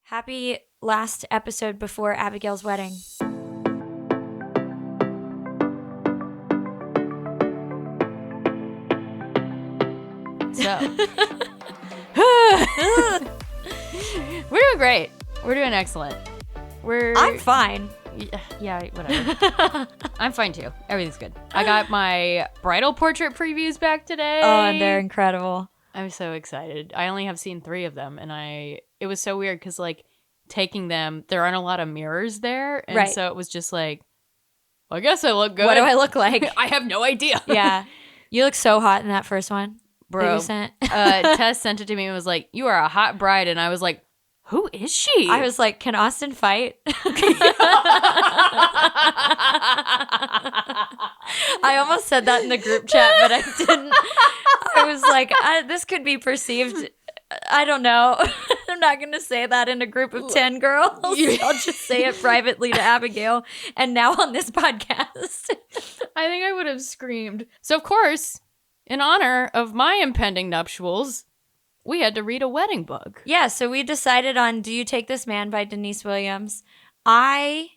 Happy last episode before Abigail's wedding. So, we're doing great. We're doing excellent. I'm fine. Yeah, whatever. I'm fine too. Everything's good. I got my bridal portrait previews back today. Oh, and they're incredible. I'm so excited. I only have seen 3 of them, and it was so weird because like taking them, there aren't a lot of mirrors there, and Right. so it was just like, well, I guess I look good. What do I look like? I have no idea. Yeah. You look so hot in that first one. That Bro. you sent. Tess sent it to me and was like, "You are a hot bride," and I was like, "Who is she?" I was like, can Austin fight? I almost said that in the group chat, but I didn't. I was like, this could be perceived. I don't know. I'm not going to say that in a group of 10 girls. I'll just say it privately to Abigail and now on this podcast. I think I would have screamed. So, of course, in honor of my impending nuptials, we had to read a wedding book. Yeah, so we decided on Do You Take This Man by Denise Williams. I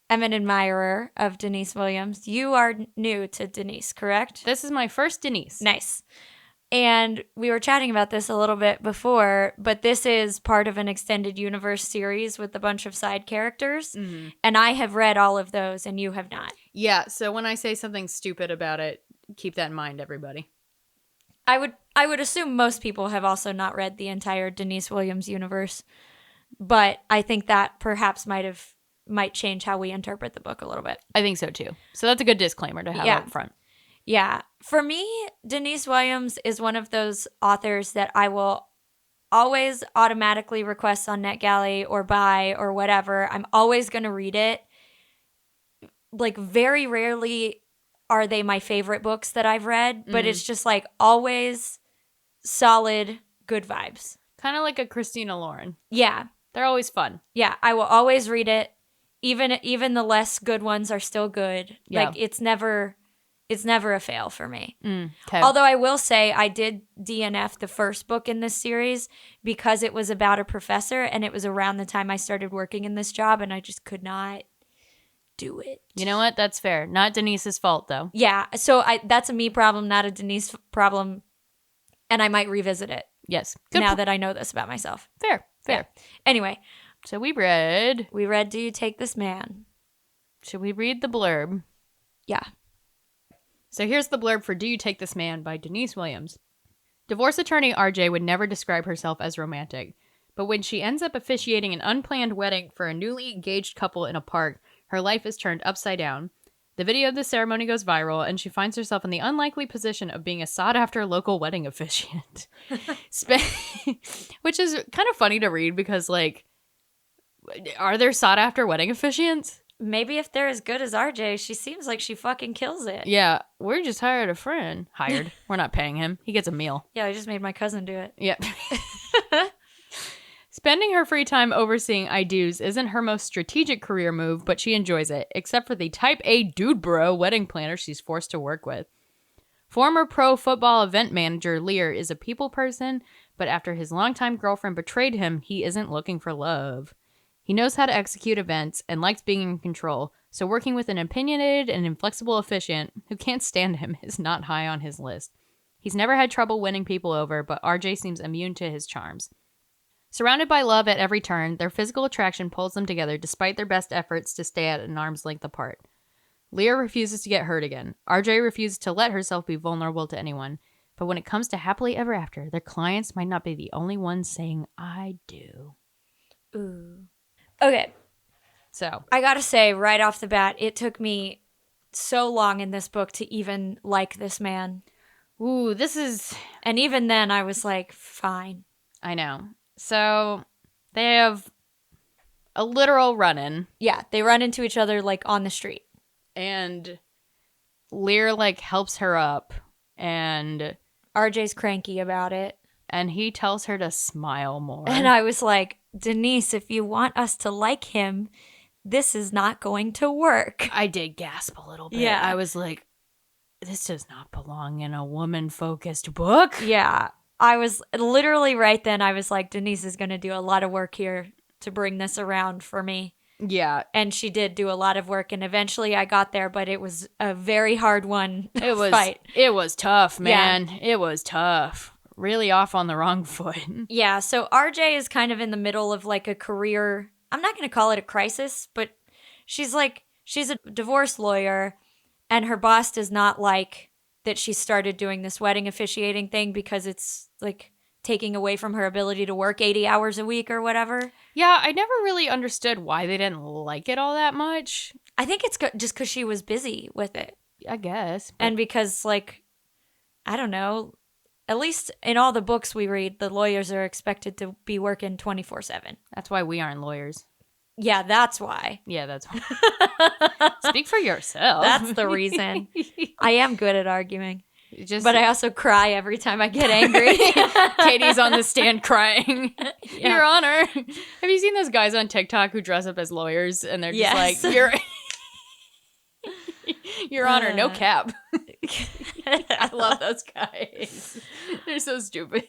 am an admirer of Denise Williams. You are new to Denise, correct? This is my first Denise. Nice. And we were chatting about this a little bit before, but this is part of an extended universe series with a bunch of side characters. Mm-hmm. And I have read all of those and you have not. Yeah, so when I say something stupid about it, keep that in mind, everybody. I would assume most people have also not read the entire Denise Williams universe, but I think that perhaps might change how we interpret the book a little bit. I think so too. So that's a good disclaimer to have up front. Yeah. For me, Denise Williams is one of those authors that I will always automatically request on NetGalley or buy or whatever. I'm always going to read it. Like, very rarely are they my favorite books that I've read, but it's just like always solid, good vibes. Kind of like a Christina Lauren. Yeah. They're always fun. Yeah, I will always read it. Even the less good ones are still good. Yeah. Like, it's never a fail for me. Okay. Although I will say I did DNF the first book in this series because it was about a professor and it was around the time I started working in this job and I just could not do it. You know what? That's fair. Not Denise's fault, though. Yeah, so that's a me problem, not a Denise problem, and I might revisit it. Yes. Now that I know this about myself. Fair. Yeah. Anyway. So we read Do You Take This Man? Should we read the blurb? Yeah. So here's the blurb for Do You Take This Man by Denise Williams. Divorce attorney RJ would never describe herself as romantic, but when she ends up officiating an unplanned wedding for a newly engaged couple in a park, her life is turned upside down. The video of the ceremony goes viral, and she finds herself in the unlikely position of being a sought-after local wedding officiant. Which is kind of funny to read because, like, are there sought-after wedding officiants? Maybe if they're as good as RJ, she seems like she fucking kills it. Yeah, we just hired a friend. Hired. We're not paying him. He gets a meal. Yeah, I just made my cousin do it. Yep. Spending her free time overseeing I-dos isn't her most strategic career move, but she enjoys it, except for the type A dude bro wedding planner she's forced to work with. Former pro football event manager Lear is a people person, but after his longtime girlfriend betrayed him, he isn't looking for love. He knows how to execute events and likes being in control, so working with an opinionated and inflexible officiant who can't stand him is not high on his list. He's never had trouble winning people over, but RJ seems immune to his charms. Surrounded by love at every turn, their physical attraction pulls them together despite their best efforts to stay at an arm's length apart. Leah refuses to get hurt again. RJ refuses to let herself be vulnerable to anyone, but when it comes to happily ever after, their clients might not be the only ones saying, I do. Ooh. Okay. So, I gotta say, right off the bat, it took me so long in this book to even like this man. ooh, this is... And even then, I was like, fine. I know. So, they have a literal run-in. Yeah, they run into each other, like, on the street. And Lear, like, helps her up. And RJ's cranky about it. And he tells her to smile more. And I was like, Denise, if you want us to like him, this is not going to work. I did gasp a little bit. Yeah. I was like, this does not belong in a woman-focused book. Yeah. I was literally right then, I was like, Denise is going to do a lot of work here to bring this around for me. Yeah. And she did do a lot of work, and eventually I got there, but it was a very hard one It was fight. It was tough, man. Yeah. It was tough. Really off on the wrong foot. Yeah, so RJ is kind of in the middle of like a career, I'm not going to call it a crisis, but she's a divorce lawyer, and her boss does not like that she started doing this wedding officiating thing because it's like taking away from her ability to work 80 hours a week or whatever. Yeah, I never really understood why they didn't like it all that much. I think it's just because she was busy with it. I guess. And because, like, I don't know, at least in all the books we read, the lawyers are expected to be working 24/7. That's why we aren't lawyers. Yeah, that's why. Yeah, that's why. Speak for yourself. That's the reason. I am good at arguing. But I also cry every time I get angry. Katie's on the stand crying. Yeah. Your Honor. Have you seen those guys on TikTok who dress up as lawyers and they're just like, Your Honor, no cap. I love those guys. They're so stupid.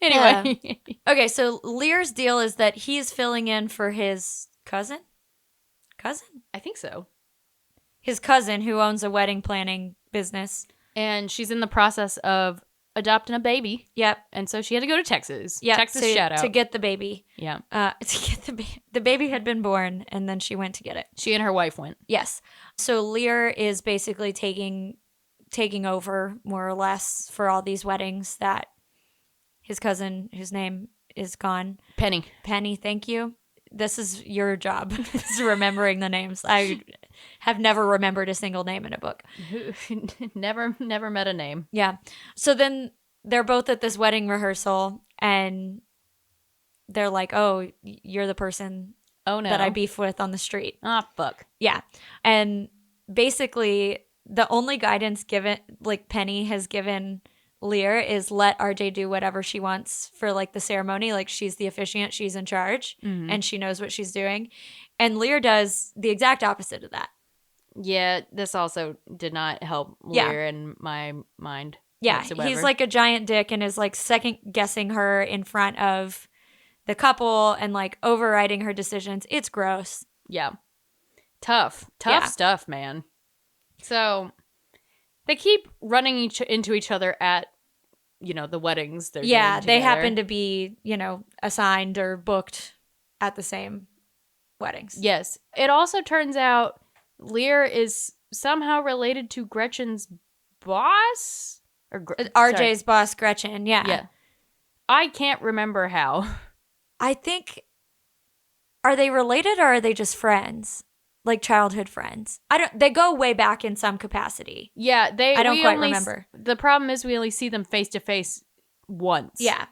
Anyway. Okay, so Lear's deal is that he's filling in for his cousin? I think so. His cousin who owns a wedding planning business. And she's in the process of adopting a baby. Yep. And so she had to go to Texas. Yep. Texas shout out. To get the baby. Yeah. To get the baby had been born, and then she went to get it. She and her wife went. Yes. So Lear is basically taking over, more or less, for all these weddings that his cousin, whose name is gone. Penny, thank you. This is your job, is remembering the names. I have never remembered a single name in a book. never met a name. Yeah. So then they're both at this wedding rehearsal, and they're like, oh, you're the person that I beef with on the street. Ah, fuck. Yeah. And basically, the only guidance Penny has given Lear is let RJ do whatever she wants for like the ceremony. Like, she's the officiant, she's in charge, and she knows what she's doing. And Lear does the exact opposite of that. Yeah, this also did not help Lear in my mind. Yeah, whatsoever. He's like a giant dick and is like second guessing her in front of the couple and like overriding her decisions. It's gross. Yeah. Tough stuff, man. So they keep running into each other at, the weddings. They happen to be, assigned or booked at the same weddings. Yes. It also turns out Lear is somehow related to Gretchen's boss? RJ's boss, Gretchen. Yeah. I can't remember how. I think, are they related or are they just friends? Like childhood friends? They go way back in some capacity. Yeah, I don't quite remember. The problem is we only see them face to face once. Yeah.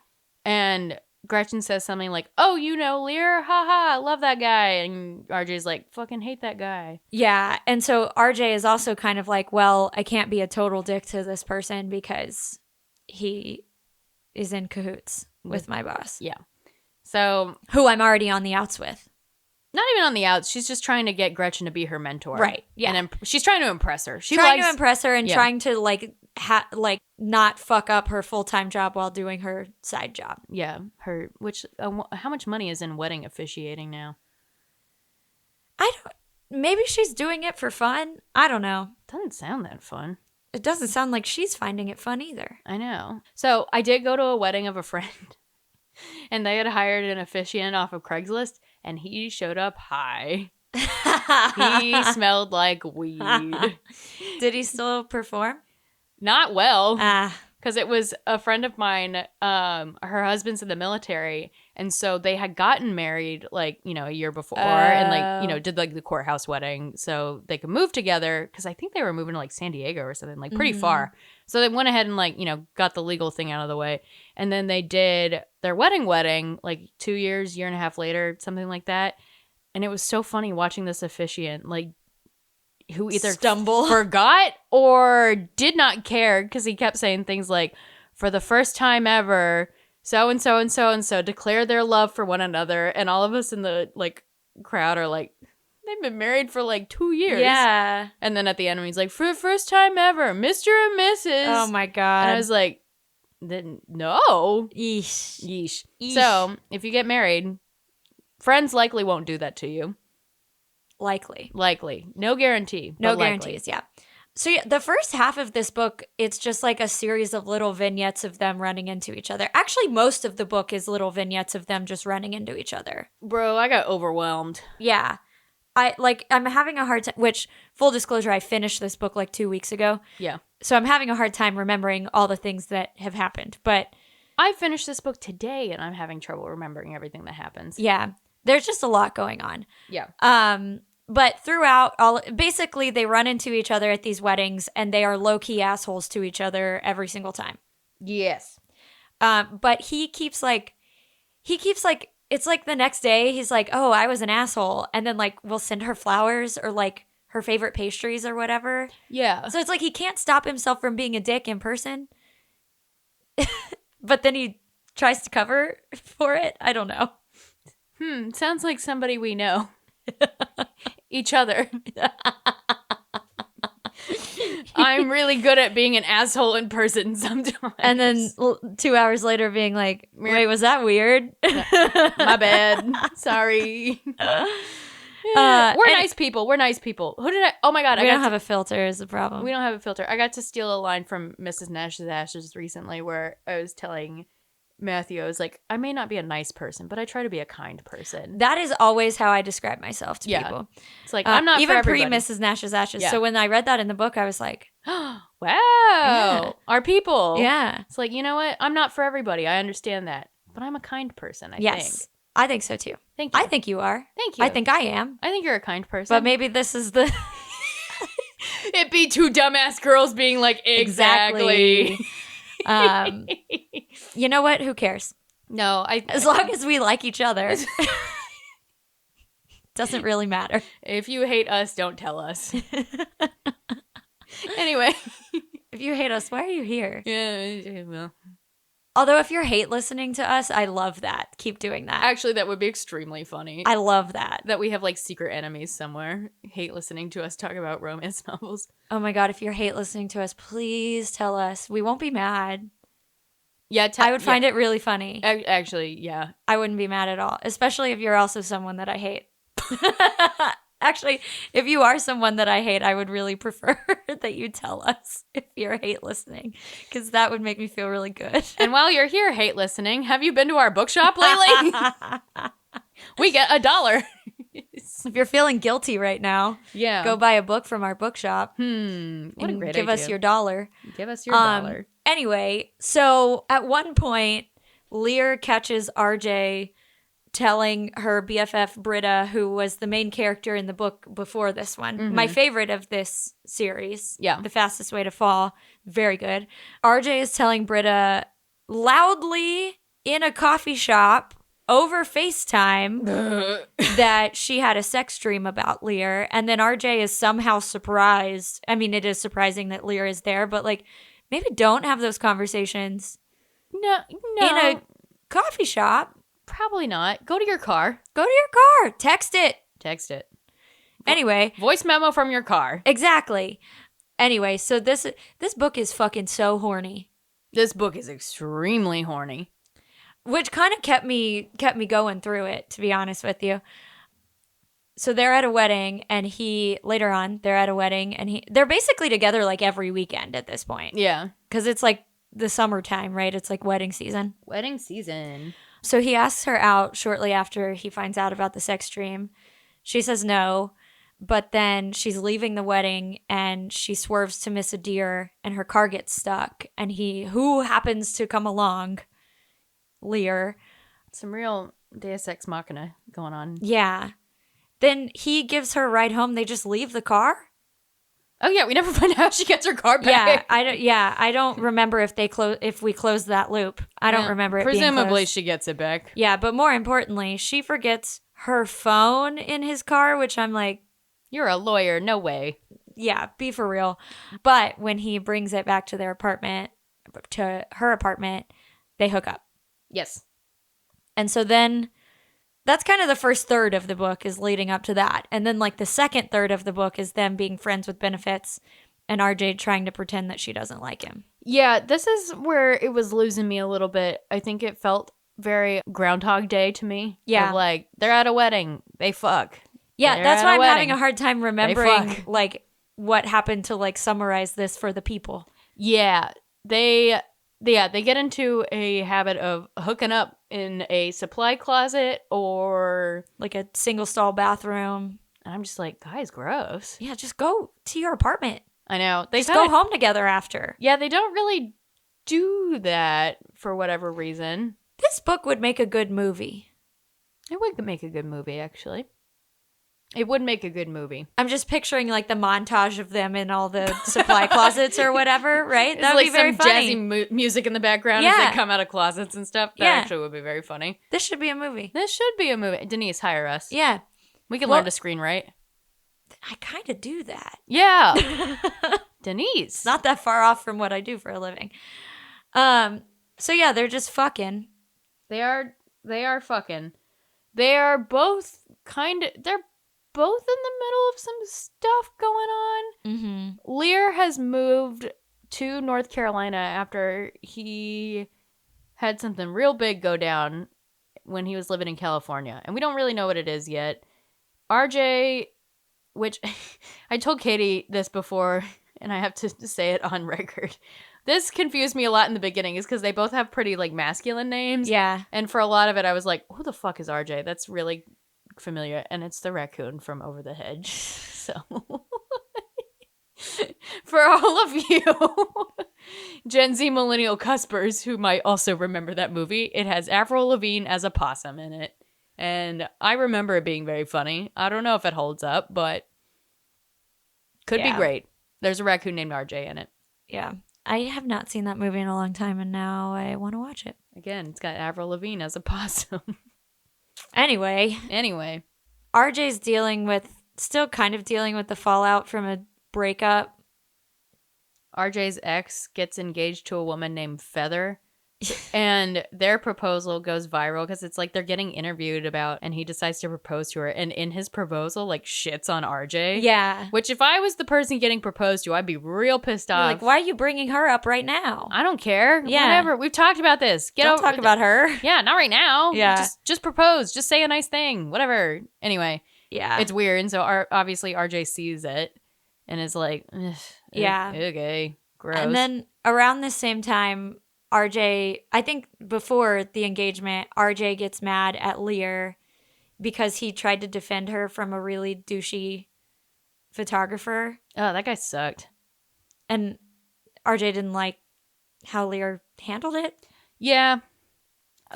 And Gretchen says something like, oh, Lear, haha, I love that guy. And RJ's like, fucking hate that guy. Yeah. And so RJ is also kind of like, well, I can't be a total dick to this person because he is in cahoots with my boss. Yeah. So, who I'm already on the outs with. Not even on the outs. She's just trying to get Gretchen to be her mentor. Right. Yeah. And she's trying to impress her. Trying to impress her and trying to not fuck up her full-time job while doing her side job. Yeah. How much money is in wedding officiating now? Maybe she's doing it for fun. I don't know. Doesn't sound that fun. It doesn't sound like she's finding it fun either. I know. So I did go to a wedding of a friend. And they had hired an officiant off of Craigslist, and he showed up high. He smelled like weed. Did he still perform? Not well. Because it was a friend of mine, her husband's in the military, and so they had gotten married, a year before, and, did, the courthouse wedding, so they could move together, because I think they were moving to, San Diego or something, pretty far. So they went ahead and, got the legal thing out of the way, and then they did their wedding, 2 years, year and a half later, something like that, and it was so funny watching this officiant, who either forgot or did not care, because he kept saying things like, for the first time ever, so-and-so and so-and-so declare their love for one another, and all of us in the, crowd are like, they've been married for, 2 years. Yeah. And then at the end, he's like, for the first time ever, Mr. and Mrs. Oh, my God. And I was like, no. Yeesh. So, if you get married, Friends likely won't do that to you. Likely. No guarantee. No but likely. guarantees, yeah. So yeah, the first half of this book, it's just like a series of little vignettes of them running into each other. Actually, most of the book is little vignettes of them just running into each other. Bro, I got overwhelmed. Yeah. I'm having a hard time, which, full disclosure, I finished this book like 2 weeks ago. Yeah. So I'm having a hard time remembering all the things that have happened. But I finished this book today and I'm having trouble remembering everything that happens. yeah, there's just a lot going on. Yeah. But throughout, basically they run into each other at these weddings and they are low-key assholes to each other every single time. Yes. But he keeps like, it's like the next day he's like, oh, I was an asshole. And then like we'll send her flowers or like her favorite pastries or whatever. Yeah. So it's like he can't stop himself from being a dick in person. But then he tries to cover for it. I don't know. Sounds like somebody we know. Each other. I'm really good at being an asshole in person sometimes. And then 2 hours later being like, wait, was that weird? My bad. Sorry. We're nice people. Who did I? Oh my God. We don't have a filter is the problem. We don't have a filter. I got to steal a line from Mrs. Nash's Ashes recently where I was telling Matthew, I was like, I may not be a nice person, but I try to be a kind person. That is always how I describe myself to people. It's like, I'm not even for everybody. pre Mrs. Nash's Ashes. Yeah. So when I read that in the book, I was like, wow, Yeah. our people. Yeah. It's like, you know what? I'm not for everybody. I understand that. But I'm a kind person, I think. Yes. I think so too. Thank you. I think you are. Thank you. I think I am. I think you're a kind person. But maybe this is the... It be two dumbass girls being like, exactly. You know what? Who cares? No, as long as we like each other. Doesn't really matter. If you hate us, don't tell us. Anyway. If you hate us, why are you here? Yeah, well. Although if you hate listening to us, I love that. Keep doing that. Actually, that would be extremely funny. I love that. That we have like secret enemies somewhere. Hate listening to us talk about romance novels. Oh my God, if you hate listening to us, please tell us. We won't be mad. Yeah, I would find it really funny. Actually, yeah. I wouldn't be mad at all, especially if you're also someone that I hate. Actually, if you are someone that I hate, I would really prefer that you tell us if you're hate listening, because that would make me feel really good. And while you're here, hate listening, have you been to our bookshop lately? We get $1. If you're feeling guilty right now, yeah, go buy a book from our bookshop. What a great give idea. us your $1. Give us your $1. Anyway, so at one point, Lear catches RJ telling her BFF Britta, who was the main character in the book before this one, my favorite of this series, The Fastest Way to Fall, very good. RJ is telling Britta loudly in a coffee shop over FaceTime that she had a sex dream about Lear, and then RJ is somehow surprised. I mean, it is surprising that Lear is there, but like, maybe don't have those conversations. No. In a coffee shop. Probably not. Go to your car. Go to your car. Text it. Anyway. Voice memo from your car. Exactly. Anyway, so this book is fucking so horny. This book is extremely horny. Which kind of kept me going through it, to be honest with you. So they're at a wedding, and they're basically together like every weekend at this point. Yeah. Because it's like the summertime, right? It's like wedding season. Wedding season. So he asks her out shortly after he finds out about the sex dream. She says no, but then she's leaving the wedding and she swerves to miss a deer and her car gets stuck. And who happens to come along? Lear. Some real Deus Ex Machina going on. Yeah. Then he gives her a ride home. They just leave the car. Oh yeah, we never find out how she gets her car back. I don't remember if we closed that loop. I don't remember it being presumably closed. She gets it back. Yeah, but more importantly, she forgets her phone in his car, which I'm like, you're a lawyer, no way. Yeah, be for real. But when he brings it back to her apartment, they hook up. Yes. And so then that's kind of the first third of the book is leading up to that. And then like the second third of the book is them being friends with benefits and RJ trying to pretend that she doesn't like him. Yeah, this is where it was losing me a little bit. I think it felt very Groundhog Day to me. Yeah. Of like, they're at a wedding. They fuck. Yeah, They're that's at why a I'm having wedding. a hard time remembering like what happened to like summarize this for the people. Yeah. They get into a habit of hooking up in a supply closet or Like a single stall bathroom. and I'm just like, guys, gross. Yeah, just go to your apartment. I know. Just go home together after. Yeah, they don't really do that for whatever reason. This book would make a good movie. It would make a good movie, actually. It would make a good movie. I'm just picturing like the montage of them in all the supply closets or whatever, right? That would be very funny. Jazzy music in the background as Yeah. they come out of closets and stuff. That actually would be very funny. This should be a movie. This should be a movie. Denise, hire us. Yeah. We can learn to screenwrite. I kind of do that. Yeah. Denise. Not that far off from what I do for a living. So yeah, they're just fucking. They are fucking. They are both they're both in the middle of some stuff going on. Mm-hmm. Lear has moved to North Carolina after he had something real big go down when he was living in California. And we don't really know what it is yet. RJ, which I told Katey this before, and I have to say it on record. This confused me a lot in the beginning is because they both have pretty like masculine names. Yeah. And for a lot of it, I was like, who the fuck is RJ? That's really familiar. And it's the raccoon from Over the Hedge. So for all of you Gen Z millennial cuspers who might also remember that movie, it has Avril Lavigne as a possum in it. And I remember it being very funny. I don't know if it holds up, but could be great. There's a raccoon named RJ in it. Yeah. I have not seen that movie in a long time, and now I want to watch it. Again, it's got Avril Lavigne as a possum. Anyway, RJ's still kind of dealing with the fallout from a breakup. RJ's ex gets engaged to a woman named Feather. And their proposal goes viral because it's like they're getting interviewed about, and he decides to propose to her. And in his proposal, like shits on RJ. Yeah. Which if I was the person getting proposed to, I'd be real pissed off. Like, why are you bringing her up right now? I don't care. Yeah. Whatever. We've talked about this. Don't talk about her. Yeah, not right now. Yeah. Just propose. Just say a nice thing. Whatever. Anyway. Yeah. It's weird. And so obviously RJ sees it and is like, yeah. Okay. Gross. And then around the same time, RJ, I think before the engagement, RJ gets mad at Lear because he tried to defend her from a really douchey photographer. Oh, that guy sucked. And RJ didn't like how Lear handled it. Yeah.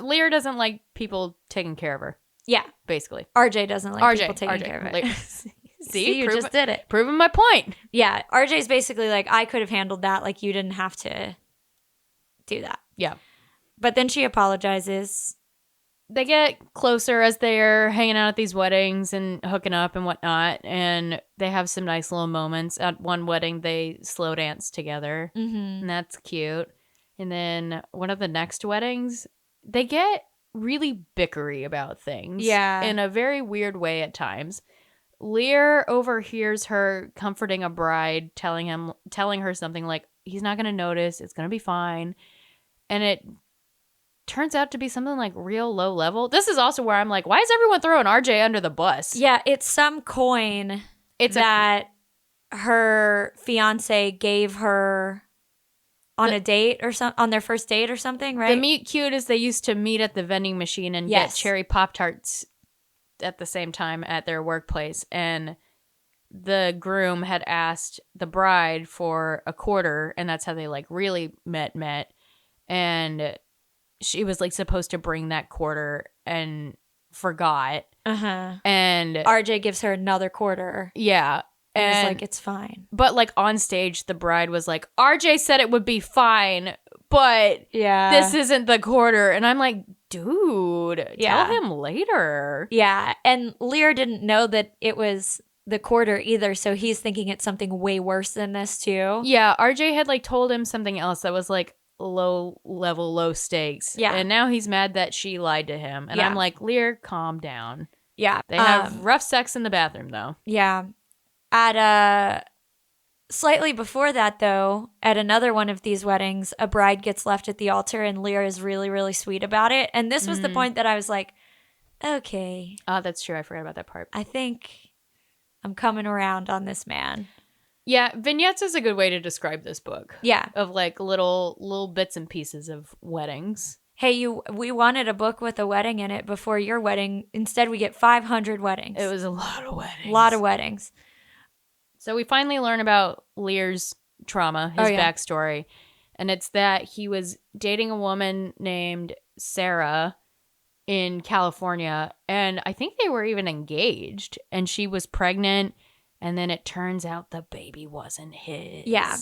Lear doesn't like people taking care of her. Yeah. Basically. RJ doesn't like people taking care of it. See, you just did it. Proving my point. Yeah. RJ's basically like, I could have handled that. Like, you didn't have to do that. Yeah. But then she apologizes. They get closer as they're hanging out at these weddings and hooking up and whatnot. And they have some nice little moments. At one wedding, they slow dance together. Mm-hmm. And that's cute. And then one of the next weddings, they get really bickery about things. Yeah. In a very weird way at times. Lear overhears her comforting a bride, telling her something like, he's not going to notice. It's going to be fine. And it turns out to be something like real low level. This is also where I'm like, why is everyone throwing RJ under the bus? Yeah, it's some coin that her fiance gave her on a date or on their first date or something, right? The meet cute is they used to meet at the vending machine and get cherry Pop-Tarts at the same time at their workplace. And the groom had asked the bride for a quarter, and that's how they like really met. And she was like supposed to bring that quarter and forgot. Uh-huh. And RJ gives her another quarter. Yeah. And it's like, it's fine. But like on stage, the bride was like, RJ said it would be fine, but this isn't the quarter. And I'm like, dude, tell him later. Yeah. And Lear didn't know that it was the quarter either, so he's thinking it's something way worse than this too. Yeah, RJ had like told him something else that was like low level, low stakes. Yeah. And now he's mad that she lied to him. And I'm like, Lear, calm down. Yeah. They have rough sex in the bathroom though. Yeah. At Slightly before that, though, at another one of these weddings, a bride gets left at the altar and Lear is really, really sweet about it. And this was the point that I was like, okay. Oh, that's true. I forgot about that part. I think I'm coming around on this man. Yeah, vignettes is a good way to describe this book. Yeah. Of like little bits and pieces of weddings. Hey, we wanted a book with a wedding in it before your wedding. Instead, we get 500 weddings. It was a lot of weddings. A lot of weddings. So we finally learn about Lear's trauma, his backstory. And it's that he was dating a woman named Sarah in California. And I think they were even engaged. And she was pregnant. And then it turns out the baby wasn't his. Yeah.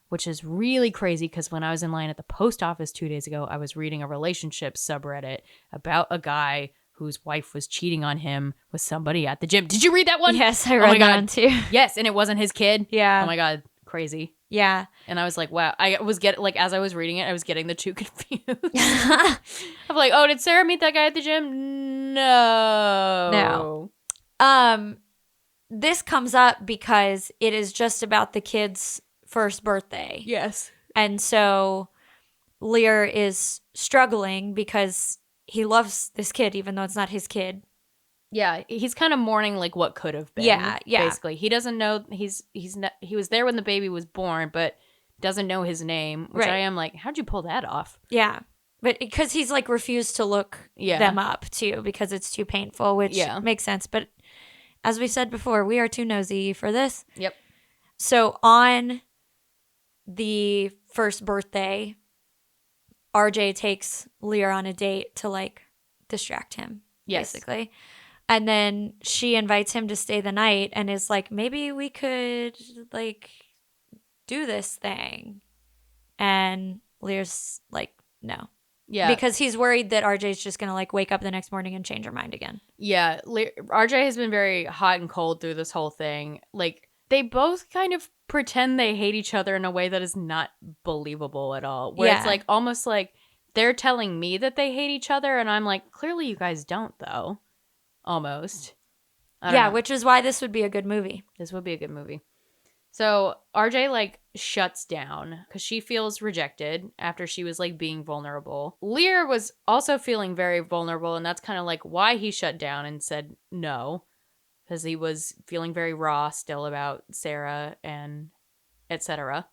Which is really crazy because when I was in line at the post office 2 days ago, I was reading a relationship subreddit about a guy whose wife was cheating on him with somebody at the gym. Did you read that one? Yes, I read that one too. Yes, and it wasn't his kid. Yeah. Oh my God, crazy. Yeah. And I was like, wow. I was as I was reading it, I was getting the two confused. I'm like, oh, did Sarah meet that guy at the gym? No. This comes up because it is just about the kid's first birthday. Yes. And so Lear is struggling because he loves this kid, even though it's not his kid. Yeah, he's kind of mourning like what could have been. Yeah. Basically, he doesn't know he was there when the baby was born, but doesn't know his name. Which I am like, how'd you pull that off? Yeah, but because he's like refused to look them up too because it's too painful, which makes sense. But as we said before, we are too nosy for this. Yep. So on the first birthday, RJ takes Lear on a date to like distract him, basically. And then she invites him to stay the night and is like, maybe we could like do this thing. And Lear's like, no. Yeah. Because he's worried that RJ's just going to like wake up the next morning and change her mind again. Yeah. RJ has been very hot and cold through this whole thing. Like, they both kind of pretend they hate each other in a way that is not believable at all. Where it's like almost like they're telling me that they hate each other. And I'm like, clearly you guys don't, though. Almost. I don't know. Which is why this would be a good movie. This would be a good movie. So RJ like shuts down because she feels rejected after she was like being vulnerable. Lear was also feeling very vulnerable, and that's kind of like why he shut down and said no, because he was feeling very raw still about Sarah and etc.,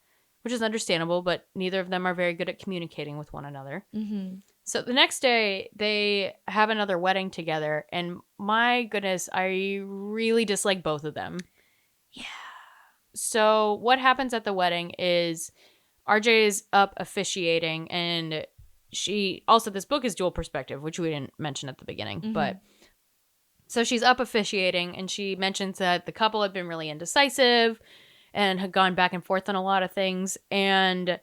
which is understandable, but neither of them are very good at communicating with one another. Mm-hmm. So the next day, they have another wedding together, and my goodness, I really dislike both of them. Yeah. So what happens at the wedding is RJ is up officiating, and she also, this book is dual perspective, which we didn't mention at the beginning, but so she's up officiating, and she mentions that the couple had been really indecisive and had gone back and forth on a lot of things, and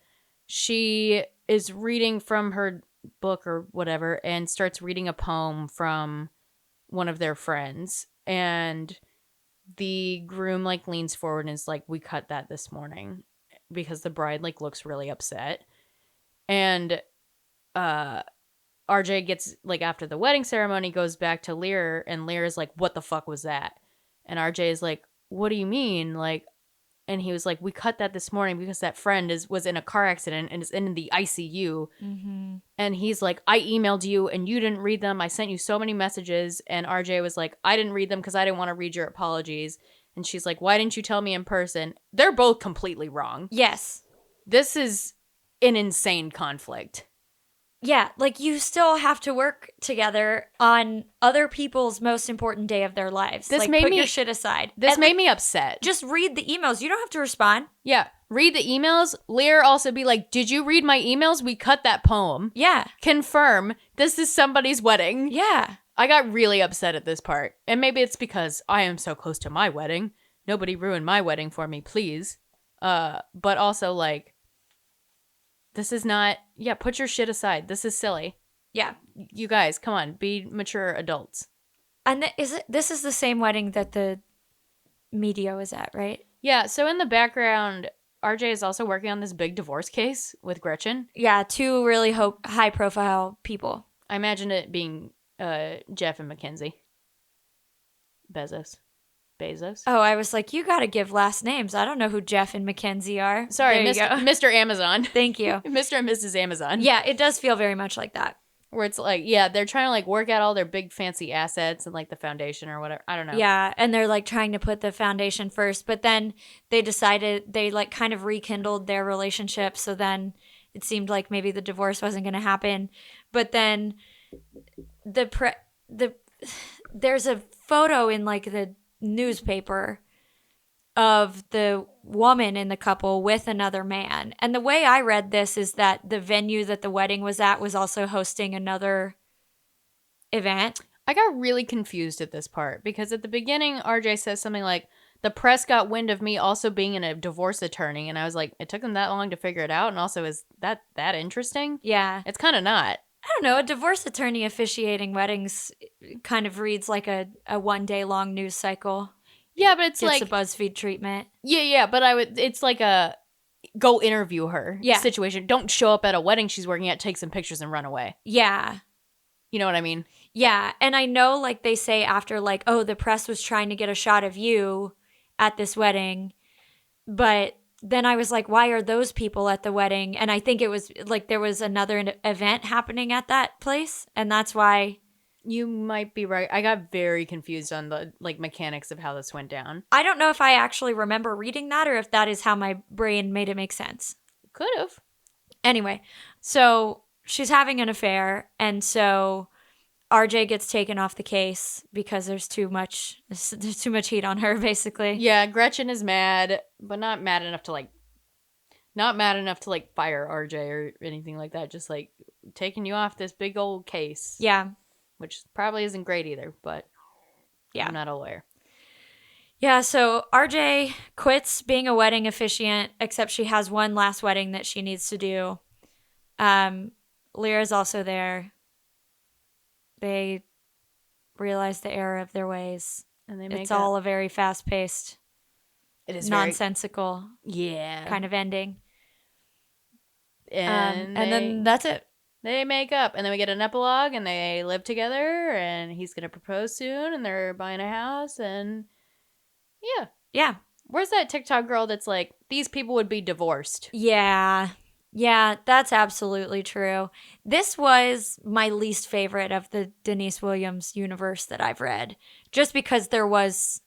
she is reading from her book or whatever and starts reading a poem from one of their friends, and the groom like leans forward and is like, we cut that this morning, because the bride like looks really upset. And RJ gets like, after the wedding ceremony, goes back to Lear, and Lear is like, what the fuck was that? And RJ is like, what do you mean? Like, and he was like, we cut that this morning because that friend was in a car accident and is in the ICU. Mm-hmm. And he's like, I emailed you and you didn't read them. I sent you so many messages. And RJ was like, I didn't read them because I didn't want to read your apologies. And she's like, why didn't you tell me in person? They're both completely wrong. Yes. This is an insane conflict. Yeah, like you still have to work together on other people's most important day of their lives. This like, made put me, your shit aside. This made me upset. Just read the emails. You don't have to respond. Yeah, read the emails. Lear also be like, did you read my emails? We cut that poem. Yeah. Confirm this is somebody's wedding. Yeah. I got really upset at this part. And maybe it's because I am so close to my wedding. Nobody ruin my wedding for me, please. But also like, this is not, put your shit aside. This is silly. Yeah. You guys, come on, be mature adults. And this is the same wedding that the Medio is at, right? Yeah, so in the background, RJ is also working on this big divorce case with Gretchen. Yeah, two really high-profile people. I imagine it being Jeff and Mackenzie. Bezos. Bezos. Oh, I was like, you got to give last names. I don't know who Jeff and Mackenzie are. Sorry, There you Mr. go. Mr. Amazon. Thank you. Mr. and Mrs. Amazon. Yeah, it does feel very much like that. Where it's like, yeah, they're trying to like work out all their big fancy assets and like the foundation or whatever. I don't know. Yeah, and they're like trying to put the foundation first, but then they decided they like kind of rekindled their relationship. So then it seemed like maybe the divorce wasn't going to happen. But then there's a photo in like the newspaper of the woman in the couple with another man. And the way I read this is that the venue that the wedding was at was also hosting another event. I got really confused at this part because at the beginning, RJ says something like, the press got wind of me also being a divorce attorney. And I was like, it took them that long to figure it out. And also, is that interesting? Yeah. It's kind of not. I don't know. A divorce attorney officiating weddings kind of reads like a 1 day long news cycle. Yeah, but it's Gets like a BuzzFeed treatment. Yeah, but it's like a go interview her situation. Don't show up at a wedding she's working at, take some pictures and run away. Yeah. You know what I mean? Yeah, and I know like they say after like, oh, the press was trying to get a shot of you at this wedding, but then I was like, why are those people at the wedding? And I think it was like there was another event happening at that place, and that's why. You might be right. I got very confused on the like mechanics of how this went down. I don't know if I actually remember reading that or if that is how my brain made it make sense. Could have. Anyway, so she's having an affair, and so RJ gets taken off the case because there's too much heat on her, basically. Yeah, Gretchen is mad, but not mad enough to like fire RJ or anything like that. Just like taking you off this big old case. Yeah. Which probably isn't great either, but yeah, I'm not a lawyer. Yeah, so RJ quits being a wedding officiant, except she has one last wedding that she needs to do. Lyra's also there. They realize the error of their ways. And it's all a very fast-paced, it is nonsensical kind of ending. And then that's it. They make up, and then we get an epilogue, and they live together, and he's going to propose soon, and they're buying a house, and yeah. Yeah. Where's that TikTok girl that's like, these people would be divorced? Yeah. Yeah, that's absolutely true. This was my least favorite of the Denise Williams universe that I've read, just because there was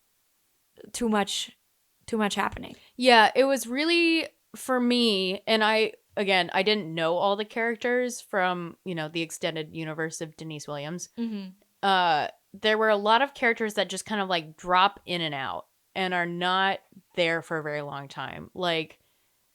too much happening. Yeah, it was really, for me, and I didn't know all the characters from, the extended universe of Denise Williams. Mm-hmm. There were a lot of characters that just kind of like drop in and out and are not there for a very long time. Like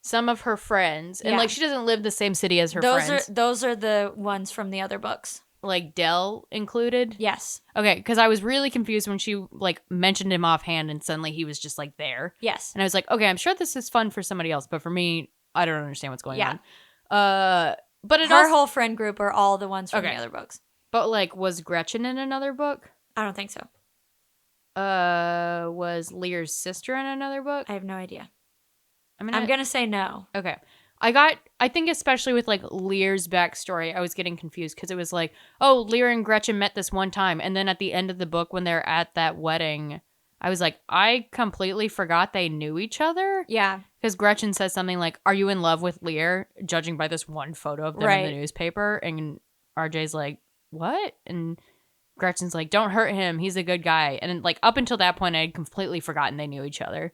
some of her friends, and like she doesn't live the same city as her friends. Those are the ones from the other books. Like Dell included? Yes. Okay, because I was really confused when she like mentioned him offhand and suddenly he was just like there. Yes. And I was like, okay, I'm sure this is fun for somebody else, but for me, I don't understand what's going on. But her whole friend group are all the ones from the other books. But like, was Gretchen in another book? I don't think so. Was Lear's sister in another book? I have no idea. I'm gonna say no. Okay. I think especially with like Lear's backstory, I was getting confused because it was like, oh, Lear and Gretchen met this one time, and then at the end of the book when they're at that wedding, I was like, I completely forgot they knew each other. Yeah. Because Gretchen says something like, are you in love with Lear? Judging by this one photo of them in the newspaper. And RJ's like, what? And Gretchen's like, don't hurt him. He's a good guy. And like up until that point, I had completely forgotten they knew each other.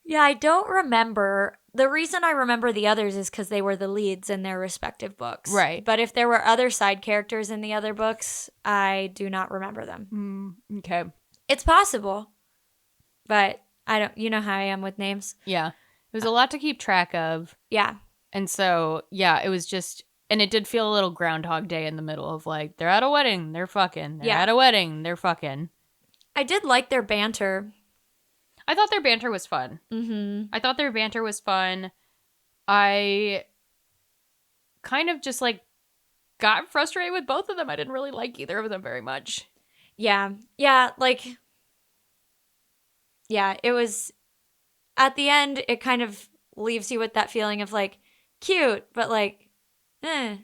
Yeah, I don't remember. The reason I remember the others is because they were the leads in their respective books. Right. But if there were other side characters in the other books, I do not remember them. Okay. It's possible. But I don't, you know how I am with names. Yeah. It was a lot to keep track of. Yeah. And so, yeah, it was just, and it did feel a little Groundhog Day in the middle of like, they're at a wedding, they're fucking. They're at a wedding, they're fucking. I did like their banter. I thought their banter was fun. Mm-hmm. I thought their banter was fun. I kind of just like got frustrated with both of them. I didn't really like either of them very much. Yeah. Yeah, like, yeah, it was, at the end, it kind of leaves you with that feeling of like, cute, but like, eh.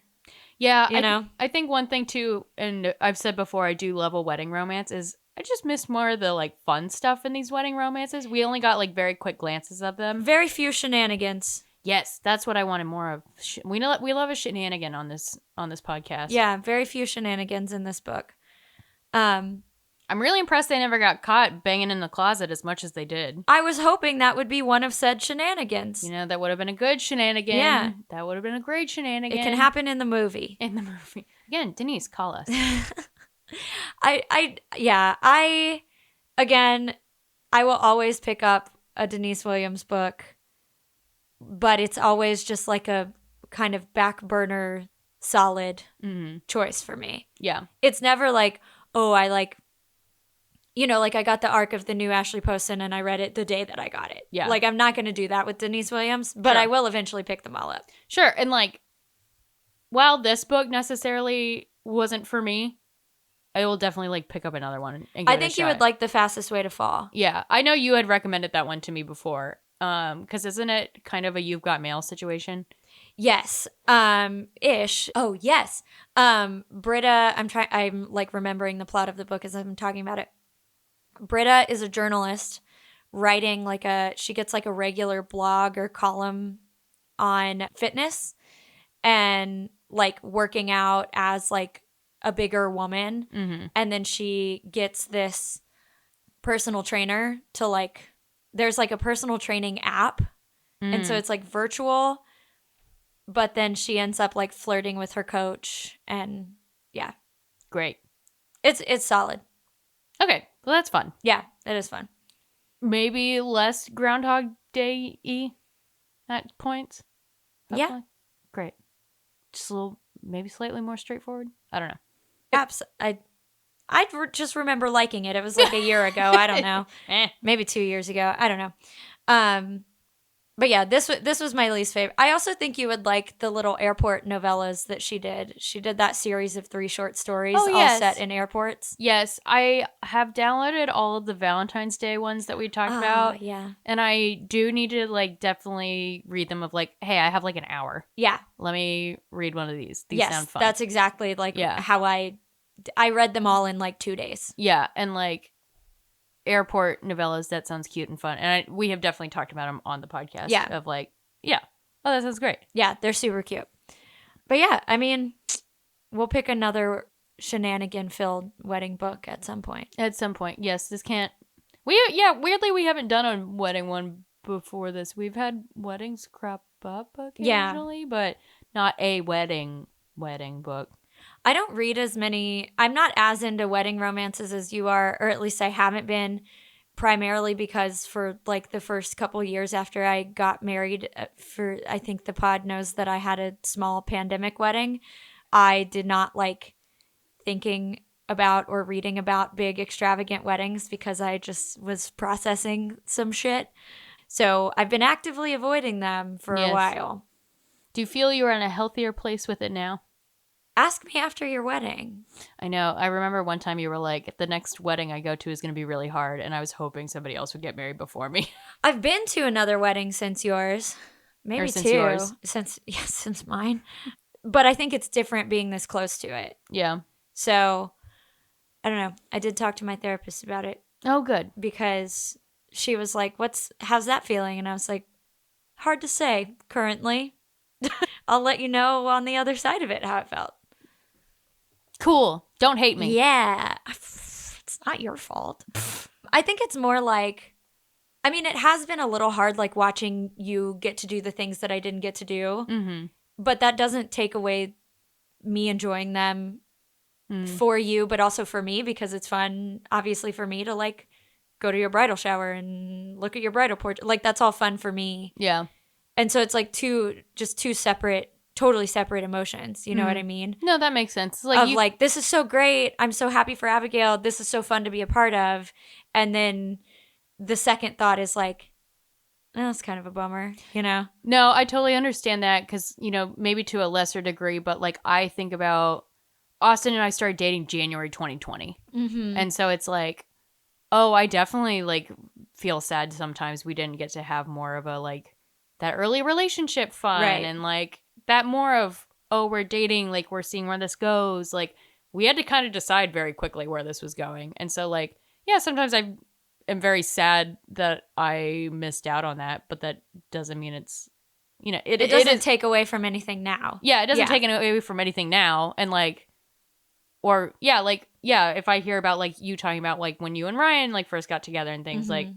Yeah, You know? I think one thing too, and I've said before, I do love a wedding romance, is I just miss more of the like fun stuff in these wedding romances. We only got like very quick glances of them. Very few shenanigans. Yes, that's what I wanted more of. We love a shenanigan on this podcast. Yeah, very few shenanigans in this book. I'm really impressed they never got caught banging in the closet as much as they did. I was hoping that would be one of said shenanigans. You know, that would have been a good shenanigan. Yeah. That would have been a great shenanigan. It can happen in the movie. In the movie. Again, Denise, call us. I will always pick up a Denise Williams book, but it's always just like a kind of back burner solid choice for me. Yeah. It's never like, oh, I like, you know, like I got the arc of the new Ashley Poston and I read it the day that I got it. Yeah. Like I'm not going to do that with Denise Williams, but Sure. I will eventually pick them all up. Sure. And like, while this book necessarily wasn't for me, I will definitely like pick up another one and give I it think a shot. you would like The Fastest Way to Fall. Yeah. I know you had recommended that one to me before. Because isn't it kind of a You've Got Mail situation? Yes. Ish. Oh, yes. Britta, I'm like remembering the plot of the book as I'm talking about it. Britta is a journalist writing she gets like a regular blog or column on fitness and like working out as like a bigger woman. Mm-hmm. And then she gets this personal trainer to like, there's like a personal training app. And so it's like virtual, but then she ends up like flirting with her coach and yeah. Great. It's solid. Okay. Well, that's fun. Yeah, it is fun. Maybe less Groundhog Day-y at points. Yeah. Hopefully. Great. Just a little, maybe slightly more straightforward. I don't know. I just remember liking it. It was like a year ago. I don't know. Maybe 2 years ago. I don't know. But yeah, this was my least favorite. I also think you would like the little airport novellas that she did. She did that series of 3 short stories all set in airports. Yes, I have downloaded all of the Valentine's Day ones that we talked about. Yeah. And I do need to like definitely read them of like, hey, I have like an hour. Yeah. Let me read one of these. These yes, sound fun. that's exactly like how I read them all in like 2 days. Yeah, and like airport novellas, that sounds cute and fun. And we have definitely talked about them on the podcast. Yeah. Of like, yeah. Oh, that sounds great. Yeah, they're super cute. But yeah, I mean, we'll pick another shenanigan-filled wedding book at some point. At some point. Yes, this can't... weirdly, we haven't done a wedding one before this. We've had weddings crop up occasionally, but not a wedding book. I don't read as many. I'm not as into wedding romances as you are, or at least I haven't been, primarily because for like the first couple years after I got married, I think the pod knows that I had a small pandemic wedding. I did not like thinking about or reading about big extravagant weddings because I just was processing some shit. So I've been actively avoiding them for a while. Do you feel you're in a healthier place with it now? Ask me after your wedding. I know. I remember one time you were like, the next wedding I go to is going to be really hard. And I was hoping somebody else would get married before me. I've been to another wedding since yours. Maybe or since 2. Yours. Since mine. But I think it's different being this close to it. Yeah. So, I don't know. I did talk to my therapist about it. Oh, good. Because she was like, how's that feeling? And I was like, hard to say currently. I'll let you know on the other side of it how it felt. Cool. Don't hate me. Yeah. It's not your fault. I think it's more like, I mean, it has been a little hard, like watching you get to do the things that I didn't get to do. Mm-hmm. But that doesn't take away me enjoying them for you, but also for me, because it's fun, obviously, for me to like go to your bridal shower and look at your bridal portrait. Like, that's all fun for me. Yeah. And so it's like two separate, totally separate emotions. You know what I mean? No, that makes sense. Like, like, this is so great. I'm so happy for Abigail. This is so fun to be a part of. And then the second thought is like, that's kind of a bummer, you know? No, I totally understand that because, you know, maybe to a lesser degree, but like I think about Austin and I started dating January 2020. Mm-hmm. And so it's like, oh, I definitely like feel sad sometimes we didn't get to have more of a like that early relationship fun and like that more of oh, we're dating, like, we're seeing where this goes. Like, we had to kind of decide very quickly where this was going. And so, like, yeah, sometimes I am very sad that I missed out on that, but that doesn't mean it's, it doesn't take away from anything now. Yeah, it doesn't take away from anything now. And, like, or, yeah, like, yeah, if I hear about, like, you talking about, like, when you and Ryan, like, first got together and things, like,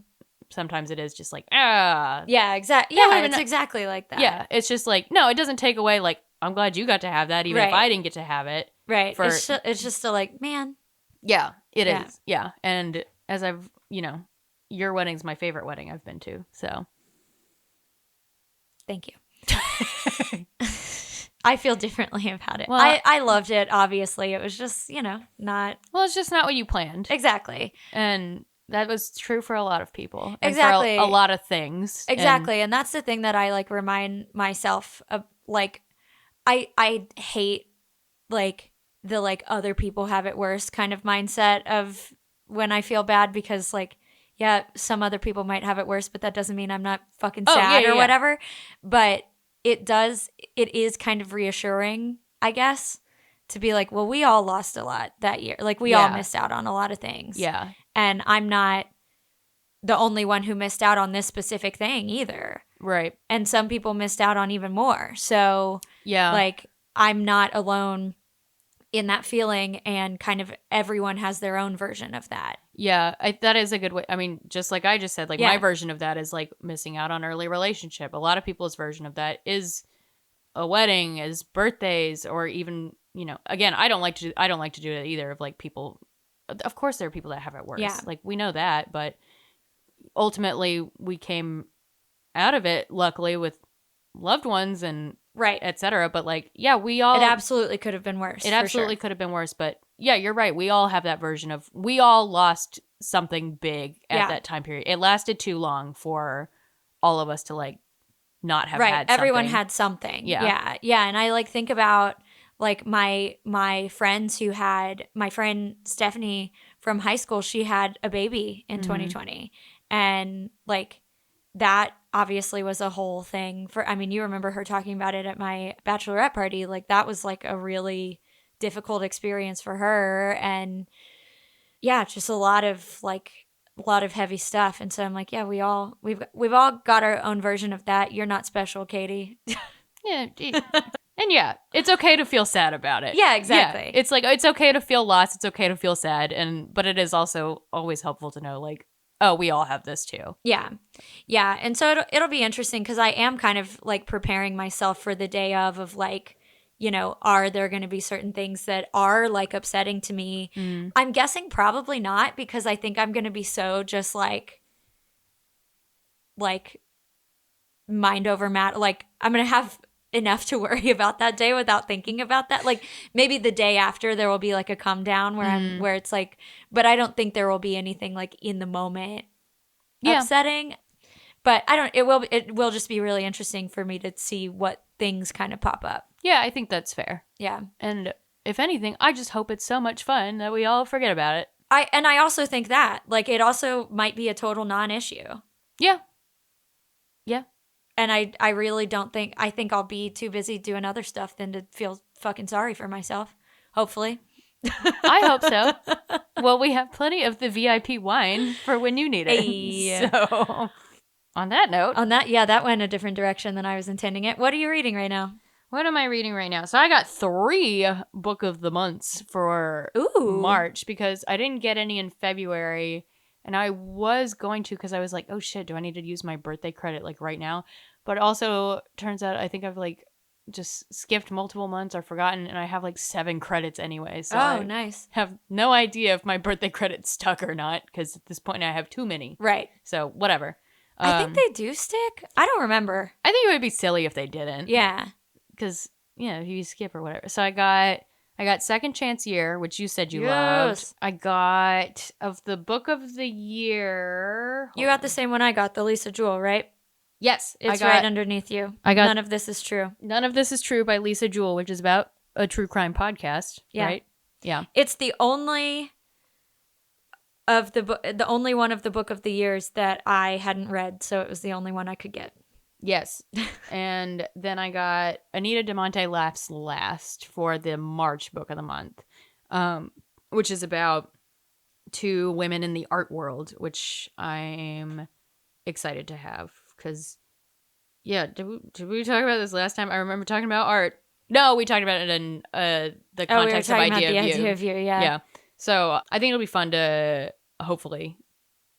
sometimes it is just like, Yeah, exactly. Yeah, it's exactly like that. Yeah, it's just like, no, it doesn't take away, like, I'm glad you got to have that, even if I didn't get to have it. Right. It's just still like, man. Yeah, it is. Yeah. And as I've, your wedding's my favorite wedding I've been to. So. Thank you. I feel differently about it. Well, I loved it, obviously. It was just, not. Well, it's just not what you planned. Exactly. And that was true for a lot like, exactly. For a lot of things. Exactly. And that's the thing that I, like, remind myself of, like, I hate, like, the, like, other people have it worse kind of mindset of when I feel bad because, like, yeah, some other people might have it worse, but that doesn't mean I'm not fucking sad or whatever. But it is kind of reassuring, I guess, to be like, well, we all lost a lot that year. Like, we all missed out on a lot of things. Yeah. And I'm not the only one who missed out on this specific thing either. Right. And some people missed out on even more. So, yeah, like, I'm not alone in that feeling, and kind of everyone has their own version of that. Yeah, that is a good way. I mean, just like I just said, like, my version of that is, like, missing out on early relationship. A lot of people's version of that is a wedding, is birthdays, or even, again, I don't like to do it either, of, like, people. Of course there are people that have it worse. Yeah. Like, we know that, but ultimately we came out of it, luckily, with loved ones and etc. But, like, yeah, we all, it absolutely could have been worse. It absolutely could have been worse. But yeah, you're right. We all have that version of, we all lost something big at that time period. It lasted too long for all of us to, like, not have had something. Everyone had something. Yeah. And I, like, think about, like, my friends who had, my friend Stephanie from high school, she had a baby in 2020. And, like, that obviously was a whole thing for, I mean, you remember her talking about it at my bachelorette party. Like, that was, like, a really difficult experience for her. And yeah, just a lot of heavy stuff. And so I'm like, yeah, we've all got our own version of that. You're not special, Katey. Yeah. And yeah, it's okay to feel sad about it. Yeah, exactly. Yeah, it's like, it's okay to feel lost. It's okay to feel sad. But it is also always helpful to know, like, oh, we all have this too. Yeah. Yeah. And so it'll be interesting because I am kind of, like, preparing myself for the day of, like, are there going to be certain things that are, like, upsetting to me? I'm guessing probably not, because I think I'm going to be so just like mind over matter. Like, I'm going to have enough to worry about that day without thinking about that. Like, maybe the day after there will be, like, a come down where it's like, but I don't think there will be anything, like, in the moment upsetting. But it will just be really interesting for me to see what things kind of pop up. Yeah, I think that's fair. Yeah. And if anything, I just hope it's so much fun that we all forget about it. I also think that, like, it also might be a total non-issue. Yeah. Yeah. And I really don't think, I think I'll be too busy doing other stuff than to feel fucking sorry for myself. Hopefully. I hope so. Well, we have plenty of the VIP wine for when you need it. Hey. So, on that note. That went a different direction than I was intending it. What are you reading right now? What am I reading right now? So I got 3 book of the months for March because I didn't get any in February. And I was going to, because I was like, oh shit, do I need to use my birthday credit, like, right now? But also, turns out I think I've, like, just skipped multiple months or forgotten, and I have, like, 7 credits anyway. So nice. Have no idea if my birthday credit's stuck or not, because at this point I have too many. Right. So, whatever. I think they do stick. I don't remember. I think it would be silly if they didn't. Yeah. Because, if you skip or whatever. So I got Second Chance Year, which you said you loved. I got, of the book of the year. You got the same one I got, the Lisa Jewell, right? Yes. It's right underneath you. None of This Is True. None of This Is True by Lisa Jewell, which is about a true crime podcast, right? Yeah. It's the only of the only one of the book of the years that I hadn't read, so it was the only one I could get. Yes. And then I got Anita DeMonte Laughs Last for the March book of the month, which is about two women in the art world, which I'm excited to have because, yeah, did we talk about this last time? I remember talking about art. No, we talked about it in the context we were of talking Idea about the of You. Idea of You, yeah. Yeah. So I think it'll be fun to hopefully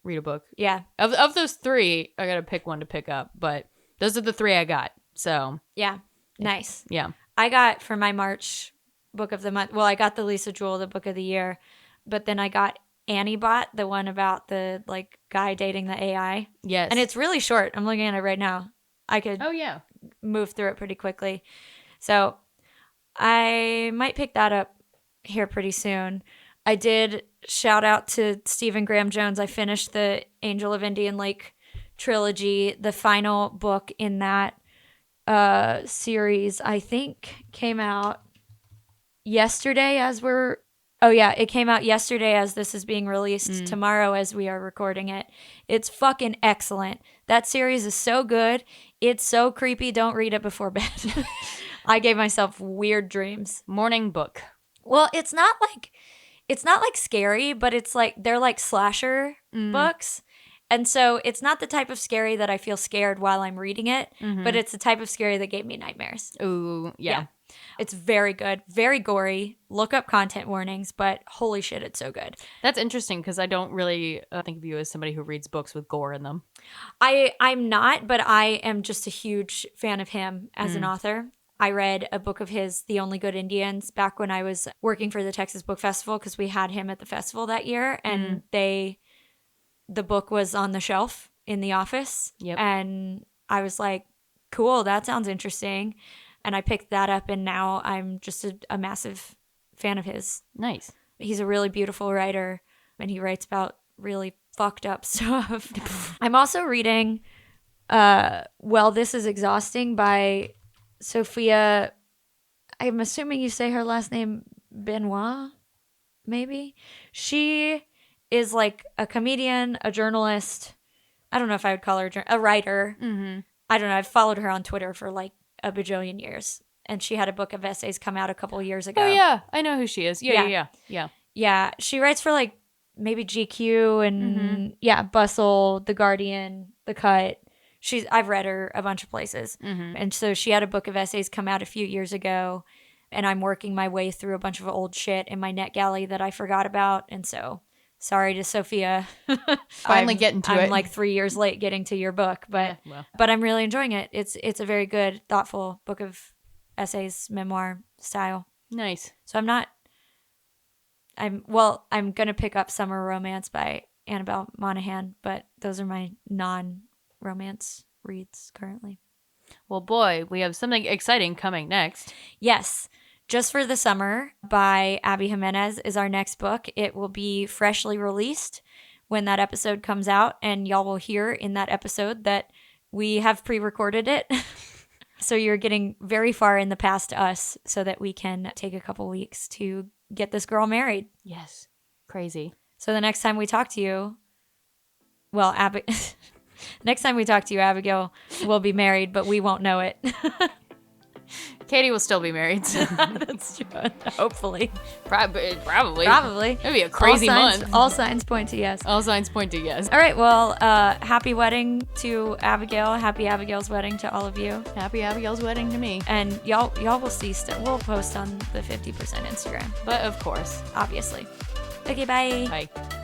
read a book. Yeah. Of those three, I got to pick one to pick up, but those are the three I got. So yeah, nice. Yeah. I got for my March book of the month. Well, I got the Lisa Jewell, the book of the year, but then I got Annie Bot, the one about the like guy dating the AI. Yes. And it's really short. I'm looking at it right now. I could move through it pretty quickly. So I might pick that up here pretty soon. I did shout out to Stephen Graham Jones. I finished the Angel of Indian Lake trilogy. The final book in that series, I think, came out yesterday it came out yesterday as this is being released tomorrow as we are recording it. It's fucking excellent. That series is so good. It's so creepy. Don't read it before bed. I gave myself weird dreams. Morning book. Well, it's not like scary, but it's like they're like slasher books. And so it's not the type of scary that I feel scared while I'm reading it, but it's the type of scary that gave me nightmares. Ooh, yeah. It's very good, very gory. Look up content warnings, but holy shit, it's so good. That's interesting because I don't really think of you as somebody who reads books with gore in them. I'm not, but I am just a huge fan of him as an author. I read a book of his, The Only Good Indians, back when I was working for the Texas Book Festival because we had him at the festival that year, and the book was on the shelf in the office. Yep. And I was like, cool, that sounds interesting. And I picked that up, and now I'm just a massive fan of his. Nice. He's a really beautiful writer, and he writes about really fucked up stuff. I'm also reading Well, This Is Exhausting by Sophia. I'm assuming you say her last name Benoit, maybe? She is like a comedian, a journalist. I don't know if I would call her a writer. I don't know. I've followed her on Twitter for like a bajillion years, and she had a book of essays come out a couple years ago. Oh yeah, I know who she is. Yeah. She writes for like maybe GQ and Bustle, The Guardian, The Cut. I've read her a bunch of places, and so she had a book of essays come out a few years ago, and I'm working my way through a bunch of old shit in my NetGalley that I forgot about, and so sorry to Sophia. Finally getting to it. I'm like 3 years late getting to your book, but I'm really enjoying it. It's a very good, thoughtful book of essays, memoir style. Nice. So I'm gonna pick up Summer Romance by Annabelle Monaghan, but those are my non-romance reads currently. Well, boy, we have something exciting coming next. Yes. Just for the Summer by Abby Jimenez is our next book. It will be freshly released when that episode comes out, and y'all will hear in that episode that we have pre-recorded it. So you're getting very far in the past us so that we can take a couple weeks to get this girl married. Yes. Crazy. So the next time we talk to you, well, next time we talk to you, Abigail will be married, but we won't know it. Katey will still be married. So. That's true. Hopefully. Probably. It'd be a crazy month. All signs point to yes. All signs point to yes. All right. Well, happy wedding to Abigail. Happy Abigail's wedding to all of you. Happy Abigail's wedding to me. And y'all will see. We'll post on the 50% Instagram. But of course. Obviously. Okay, bye. Bye.